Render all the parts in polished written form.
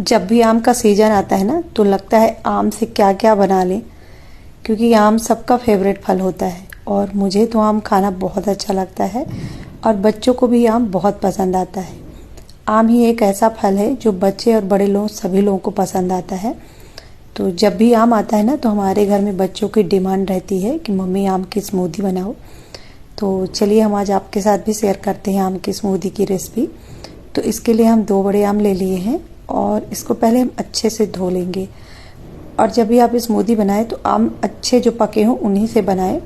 जब भी आम का सीज़न आता है ना तो लगता है आम से क्या क्या बना लें, क्योंकि आम सबका फेवरेट फल होता है और मुझे तो आम खाना बहुत अच्छा लगता है और बच्चों को भी आम बहुत पसंद आता है। आम ही एक ऐसा फल है जो बच्चे और बड़े लोग सभी लोगों को पसंद आता है। तो जब भी आम आता है ना तो हमारे घर में बच्चों की डिमांड रहती है कि मम्मी आम की स्मूदी बनाओ। तो चलिए हम आज आपके साथ भी शेयर करते हैं आम की स्मूदी की रेसिपी। तो इसके लिए हम 2 बड़े आम ले लिए हैं और इसको पहले हम अच्छे से धो लेंगे। और जब भी आप स्मूदी बनाएं तो आम अच्छे जो पके हों उन्हीं से बनाएं,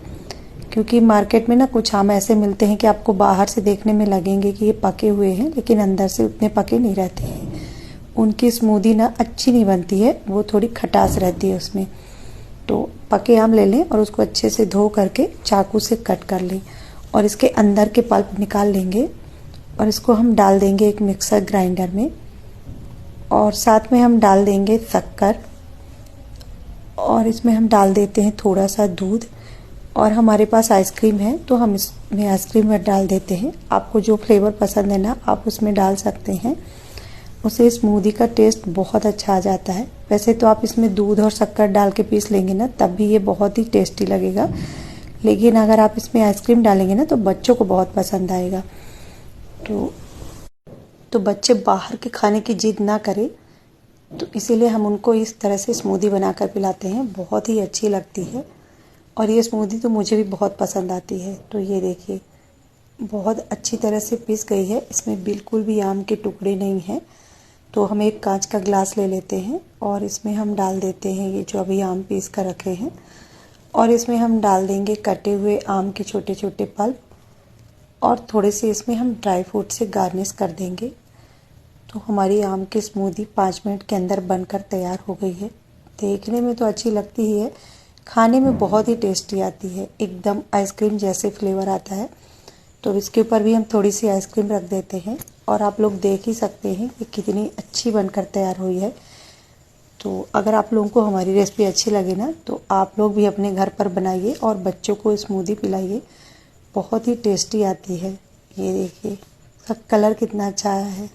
क्योंकि मार्केट में ना कुछ आम ऐसे मिलते हैं कि आपको बाहर से देखने में लगेंगे कि ये पके हुए हैं लेकिन अंदर से उतने पके नहीं रहते हैं। उनकी स्मूदी ना अच्छी नहीं बनती है, वो थोड़ी खटास रहती है उसमें। तो पके आम ले लें और उसको अच्छे से धो करके चाकू से कट कर लें और इसके अंदर के पल्प निकाल लेंगे और इसको हम डाल देंगे एक मिक्सर ग्राइंडर में। और साथ में हम डाल देंगे शक्कर और इसमें हम डाल देते हैं थोड़ा सा दूध। और हमारे पास आइसक्रीम है तो हम इसमें आइसक्रीम में डाल देते हैं। आपको जो फ्लेवर पसंद है ना आप उसमें डाल सकते हैं, उससे स्मूदी का टेस्ट बहुत अच्छा आ जाता है। वैसे तो आप इसमें दूध और शक्कर डाल के पीस लेंगे ना तब भी ये बहुत ही टेस्टी लगेगा, लेकिन अगर आप इसमें आइसक्रीम डालेंगे ना तो बच्चों को बहुत पसंद आएगा। तो बच्चे बाहर के खाने की जिद ना करें, तो इसीलिए हम उनको इस तरह से स्मूदी बनाकर पिलाते हैं। बहुत ही अच्छी लगती है और ये स्मूदी तो मुझे भी बहुत पसंद आती है। तो ये देखिए बहुत अच्छी तरह से पीस गई है, इसमें बिल्कुल भी आम के टुकड़े नहीं हैं। तो हम एक कांच का ग्लास ले लेते हैं और इसमें हम डाल देते हैं ये जो अभी आम पीस कर रखे हैं और इसमें हम डाल देंगे कटे हुए आम के छोटे छोटे पल्प और थोड़े से इसमें हम ड्राई फ्रूट से गार्निश कर देंगे। तो हमारी आम की स्मूदी 5 मिनट के अंदर बनकर तैयार हो गई है। देखने में तो अच्छी लगती ही है, खाने में बहुत ही टेस्टी आती है, एकदम आइसक्रीम जैसे फ्लेवर आता है। तो इसके ऊपर भी हम थोड़ी सी आइसक्रीम रख देते हैं और आप लोग देख ही सकते हैं कि कितनी अच्छी बनकर तैयार हुई है। तो अगर आप लोगों को हमारी रेसिपी अच्छी लगे ना तो आप लोग भी अपने घर पर बनाइए और बच्चों को स्मूदी पिलाइए, बहुत ही टेस्टी आती है। ये देखिए इसका कलर कितना अच्छा आया है।